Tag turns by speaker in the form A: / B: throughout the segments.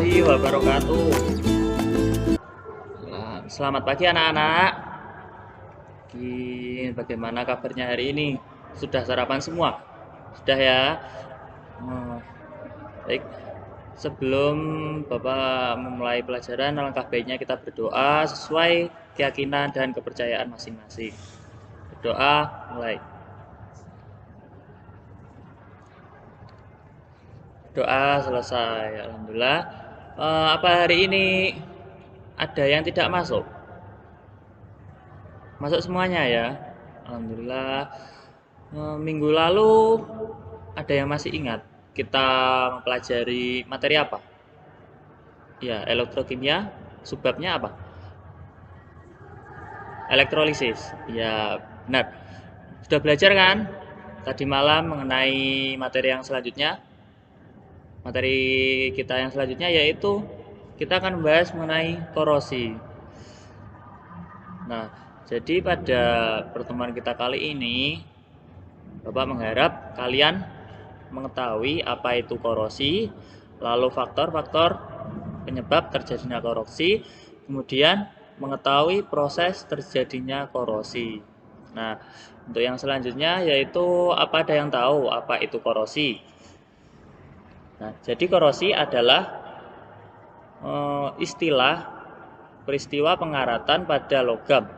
A: warahmatullahi wabarakatuh. Selamat pagi anak-anak. Bagaimana kabarnya hari ini? Sudah sarapan semua? Sudah ya? Baik. Sebelum Bapak memulai pelajaran, alangkah baiknya kita berdoa sesuai keyakinan dan kepercayaan masing-masing. Berdoa, mulai. Doa selesai, alhamdulillah. Apa hari ini ada yang tidak masuk? Masuk semuanya ya, alhamdulillah. Minggu lalu ada yang masih ingat kita mempelajari materi apa? Ya, elektrokimia. Subbabnya apa? Elektrolisis. Ya, benar. Sudah belajar kan tadi malam mengenai materi yang selanjutnya? Materi kita yang selanjutnya yaitu kita akan membahas mengenai korosi. Nah, jadi pada pertemuan kita kali ini, Bapak mengharap kalian mengetahui apa itu korosi, lalu faktor-faktor penyebab terjadinya korosi, kemudian mengetahui proses terjadinya korosi. Nah, untuk yang selanjutnya yaitu apa ada yang tahu apa itu korosi? Nah, jadi korosi adalah istilah peristiwa pengaratan pada logam.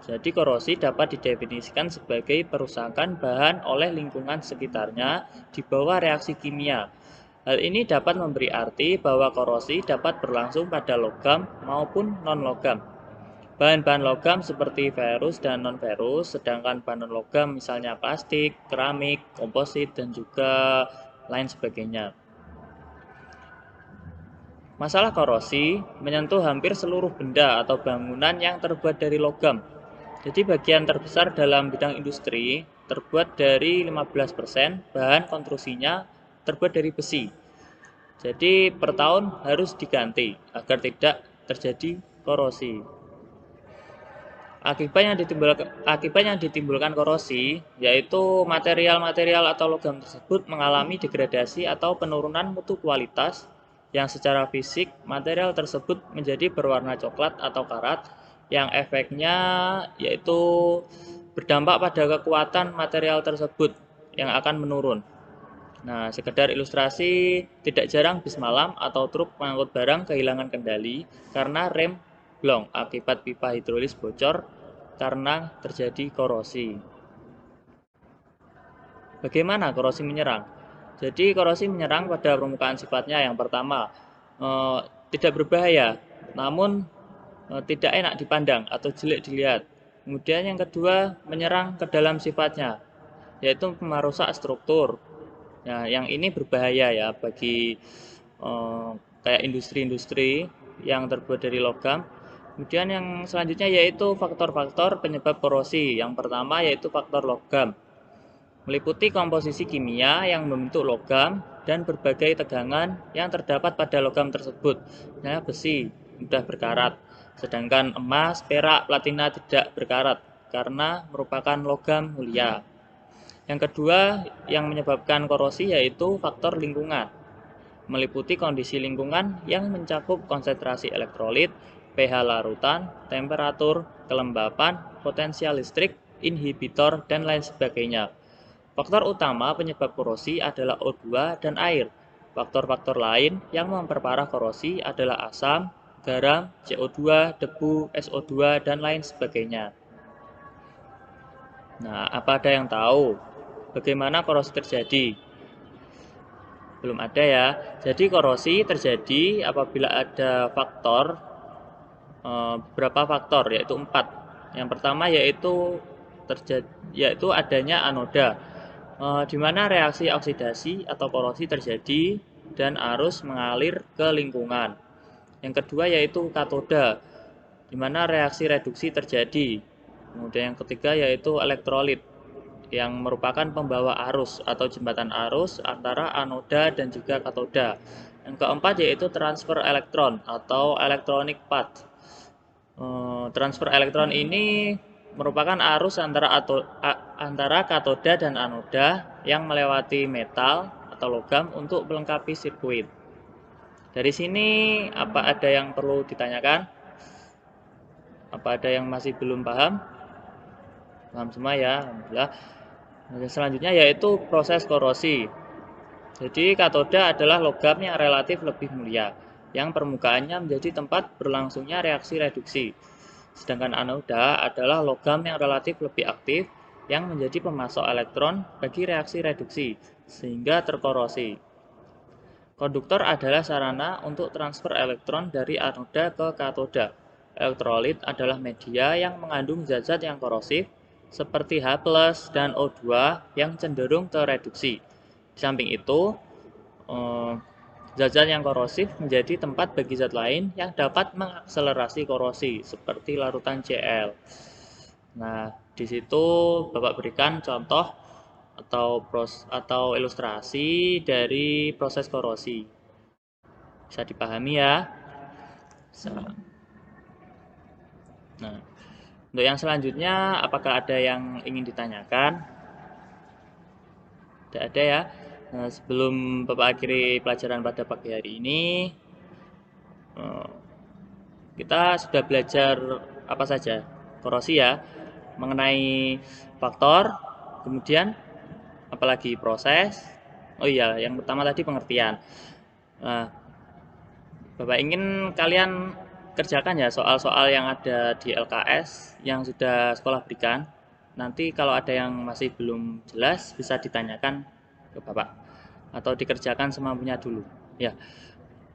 A: Jadi korosi dapat didefinisikan sebagai perusakan bahan oleh lingkungan sekitarnya di bawah reaksi kimia. Hal ini dapat memberi arti bahwa korosi dapat berlangsung pada logam maupun non-logam. Bahan-bahan logam seperti ferus dan non-ferus, sedangkan bahan non-logam misalnya plastik, keramik, komposit, dan juga lain sebagainya. Masalah korosi menyentuh hampir seluruh benda atau bangunan yang terbuat dari logam. Jadi bagian terbesar dalam bidang industri terbuat dari 15% bahan konstruksinya terbuat dari besi. Jadi per tahun harus diganti agar tidak terjadi korosi. Akibat yang ditimbulkan korosi yaitu material-material atau logam tersebut mengalami degradasi atau penurunan mutu kualitas yang secara fisik material tersebut menjadi berwarna coklat atau karat yang efeknya yaitu berdampak pada kekuatan material tersebut yang akan menurun. Nah, sekedar ilustrasi, tidak jarang bis malam atau truk pengangkut barang kehilangan kendali karena rem blong akibat pipa hidrolis bocor karena terjadi korosi. Bagaimana korosi menyerang? Jadi korosi menyerang pada permukaan sifatnya yang pertama tidak berbahaya, namun tidak enak dipandang atau jelek dilihat. Kemudian yang kedua menyerang ke dalam sifatnya, yaitu merusak struktur. Nah, yang ini berbahaya ya bagi kayak industri-industri yang terbuat dari logam. Kemudian yang selanjutnya yaitu faktor-faktor penyebab korosi. Yang pertama yaitu faktor logam, meliputi komposisi kimia yang membentuk logam dan berbagai tegangan yang terdapat pada logam tersebut. Misalnya besi mudah berkarat, sedangkan emas, perak, platina tidak berkarat karena merupakan logam mulia. Yang kedua yang menyebabkan korosi yaitu faktor lingkungan, meliputi kondisi lingkungan yang mencakup konsentrasi elektrolit, pH larutan, temperatur, kelembapan, potensial listrik, inhibitor, dan lain sebagainya. Faktor utama penyebab korosi adalah O2 dan air. Faktor-faktor lain yang memperparah korosi adalah asam, garam, CO2, debu, SO2, dan lain sebagainya. Nah, apa ada yang tahu bagaimana korosi terjadi? Belum ada ya. Jadi korosi terjadi apabila ada faktor, beberapa faktor yaitu 4. Yang pertama yaitu adanya anoda, di mana reaksi oksidasi atau korosi terjadi dan arus mengalir ke lingkungan. Yang kedua yaitu katoda, di mana reaksi reduksi terjadi. Kemudian yang ketiga yaitu elektrolit, yang merupakan pembawa arus atau jembatan arus antara anoda dan juga katoda. Yang keempat yaitu transfer elektron atau electronic path. Transfer elektron ini merupakan arus antara katoda dan anoda yang melewati metal atau logam untuk melengkapi sirkuit. Dari sini apa ada yang perlu ditanyakan? Apa ada yang masih belum paham? Paham semua ya, alhamdulillah. Nah, selanjutnya yaitu proses korosi. Jadi katoda adalah logam yang relatif lebih mulia, yang permukaannya menjadi tempat berlangsungnya reaksi reduksi. Sedangkan anoda adalah logam yang relatif lebih aktif, yang menjadi pemasok elektron bagi reaksi reduksi, sehingga terkorosi. Konduktor adalah sarana untuk transfer elektron dari anoda ke katoda. Elektrolit adalah media yang mengandung zat-zat yang korosif, seperti H+ dan O2 yang cenderung tereduksi. Di samping itu, zat-zat yang korosif menjadi tempat bagi zat lain yang dapat mengakselerasi korosi, seperti larutan Cl. Nah, di situ Bapak berikan contoh atau ilustrasi dari proses korosi. Bisa dipahami ya? Bisa. Nah, untuk yang selanjutnya, apakah ada yang ingin ditanyakan? Tidak ada ya. Nah, sebelum Bapak akhiri pelajaran pada pagi hari ini, kita sudah belajar apa saja? Korosi ya, mengenai faktor, kemudian apalagi proses. Oh iya, yang pertama tadi pengertian. Nah, Bapak ingin kalian kerjakan ya soal-soal yang ada di LKS yang sudah sekolah berikan. Nanti kalau ada yang masih belum jelas bisa ditanyakan ke Bapak atau dikerjakan semampunya dulu. Ya.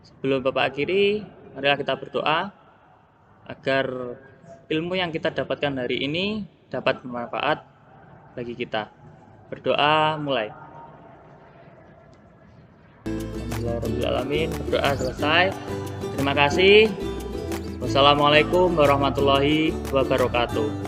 A: Sebelum Bapak akhiri, marilah kita berdoa agar ilmu yang kita dapatkan hari ini dapat bermanfaat bagi kita. Berdoa mulai. Alhamdulillahirrahmanirrahim. Berdoa selesai. Terima kasih. Wassalamualaikum warahmatullahi wabarakatuh.